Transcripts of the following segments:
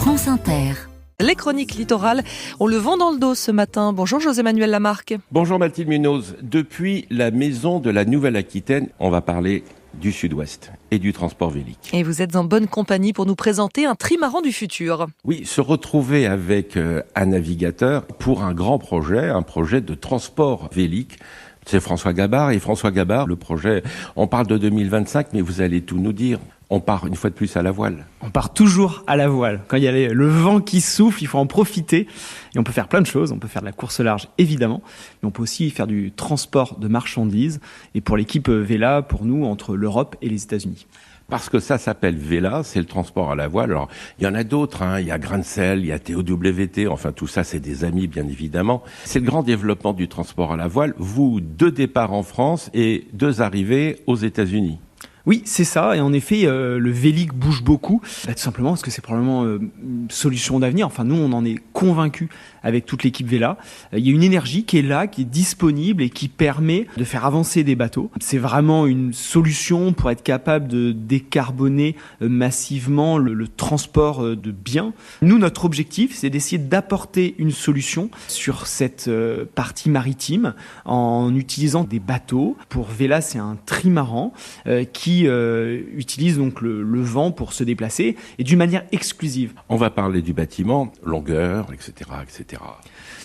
France Inter. Les chroniques littorales ont le vent dans le dos ce matin. Bonjour José-Manuel Lamarque. Bonjour Mathilde Munoz. Depuis la maison de la Nouvelle-Aquitaine, on va parler du Sud-Ouest et du transport vélique. Et vous êtes en bonne compagnie pour nous présenter un trimaran du futur. Oui, se retrouver avec un navigateur pour un grand projet, un projet de transport vélique. C'est François Gabard. Et François Gabard, le projet, on parle de 2025, mais vous allez tout nous dire. On part une fois de plus à la voile. On part toujours à la voile. Quand il y a le vent qui souffle, il faut en profiter. Et on peut faire plein de choses. On peut faire de la course large, évidemment. Mais on peut aussi faire du transport de marchandises. Et pour l'équipe Vela, pour nous, entre l'Europe et les États-Unis. Parce que ça s'appelle Vela, c'est le transport à la voile. Alors, il y en a d'autres, il y a Grain de Sel, il y a TOWT, enfin tout ça, c'est des amis, bien évidemment. C'est le grand développement du transport à la voile. Vous, 2 départs en France et 2 arrivées aux États-Unis. Oui, c'est ça. Et en effet, le vélique bouge beaucoup. Tout simplement parce que c'est probablement une solution d'avenir. Enfin, nous, on en est convaincus avec toute l'équipe Vela. Il y a une énergie qui est là, qui est disponible et qui permet de faire avancer des bateaux. C'est vraiment une solution pour être capable de décarboner massivement le transport de biens. Nous, notre objectif, c'est d'essayer d'apporter une solution sur cette partie maritime en utilisant des bateaux. Pour Vela, c'est un trimaran qui utilise donc le vent pour se déplacer et d'une manière exclusive. On va parler du bâtiment, longueur, etc., etc.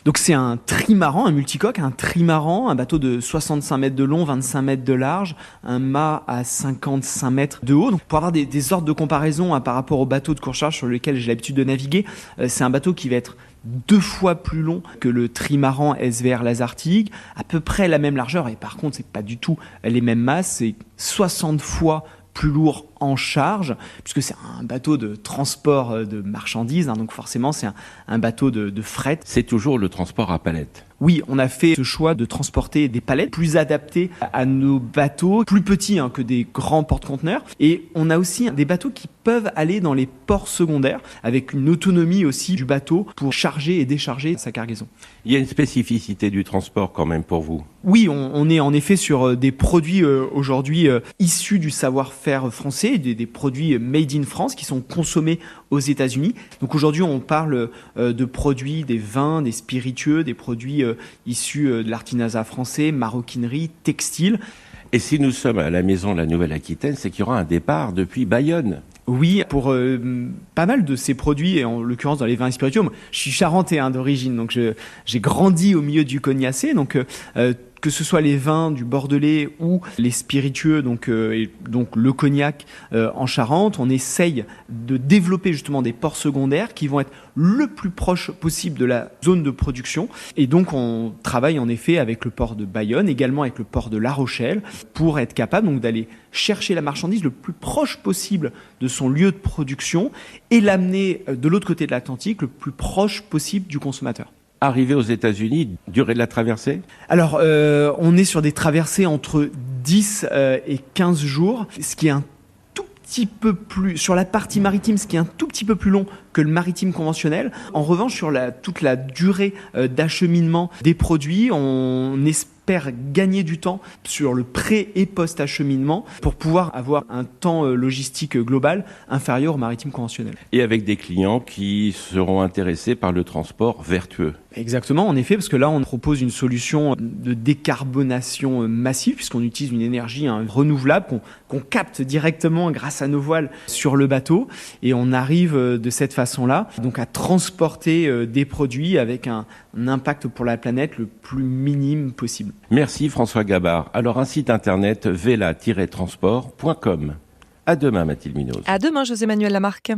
Donc c'est un trimaran, un multicoque, un trimaran, un bateau de 65 mètres de long, 25 mètres de large, un mât à 55 mètres de haut. Donc pour avoir des ordres de comparaison par rapport au bateau de course large sur lequel j'ai l'habitude de naviguer, c'est un bateau qui va être 2 fois plus long que le trimaran SVR Lazartigue, à peu près la même largeur, et par contre c'est pas du tout les mêmes masses, c'est 60 fois plus lourd en charge, puisque c'est un bateau de transport de marchandises, donc forcément c'est un bateau de fret. C'est toujours le transport à palette. Oui, on a fait ce choix de transporter des palettes plus adaptées à nos bateaux, plus petits que des grands porte-conteneurs. Et on a aussi des bateaux qui peuvent aller dans les ports secondaires, avec une autonomie aussi du bateau pour charger et décharger sa cargaison. Il y a une spécificité du transport quand même pour vous. Oui, on est en effet sur des produits aujourd'hui issus du savoir-faire français, des produits made in France qui sont consommés aux États-Unis. Donc aujourd'hui, on parle de produits, des vins, des spiritueux, des produits issus de l'artisanat français, maroquinerie, textile. Et si nous sommes à la maison de la Nouvelle-Aquitaine, c'est qu'il y aura un départ depuis Bayonne. Oui, pour pas mal de ces produits, et en l'occurrence dans les vins et spiritueux, moi, je suis charentais d'origine, donc j'ai grandi au milieu du Cognacé, donc que ce soit les vins du Bordelais ou les spiritueux, donc le cognac en Charente, on essaye de développer justement des ports secondaires qui vont être le plus proche possible de la zone de production. Et donc on travaille en effet avec le port de Bayonne, également avec le port de La Rochelle, pour être capable donc d'aller chercher la marchandise le plus proche possible de son lieu de production et l'amener de l'autre côté de l'Atlantique le plus proche possible du consommateur. Arrivé aux États-Unis, durée de la traversée ? Alors, on est sur des traversées entre 10 et 15 jours, ce qui est un tout petit peu plus, sur la partie maritime, ce qui est un tout petit peu plus long que le maritime conventionnel. En revanche, sur toute la durée d'acheminement des produits, on espère gagner du temps sur le pré- et post-acheminement pour pouvoir avoir un temps logistique global inférieur au maritime conventionnel. Et avec des clients qui seront intéressés par le transport vertueux. Exactement, en effet, parce que là, on propose une solution de décarbonation massive, puisqu'on utilise une énergie renouvelable qu'on capte directement grâce à nos voiles sur le bateau, et on arrive de cette façon-là donc à transporter des produits avec un impact pour la planète le plus minime possible. Merci François Gabard. Alors un site internet vela-transport.com. À demain Mathilde Munoz. À demain José-Manuel Lamarque.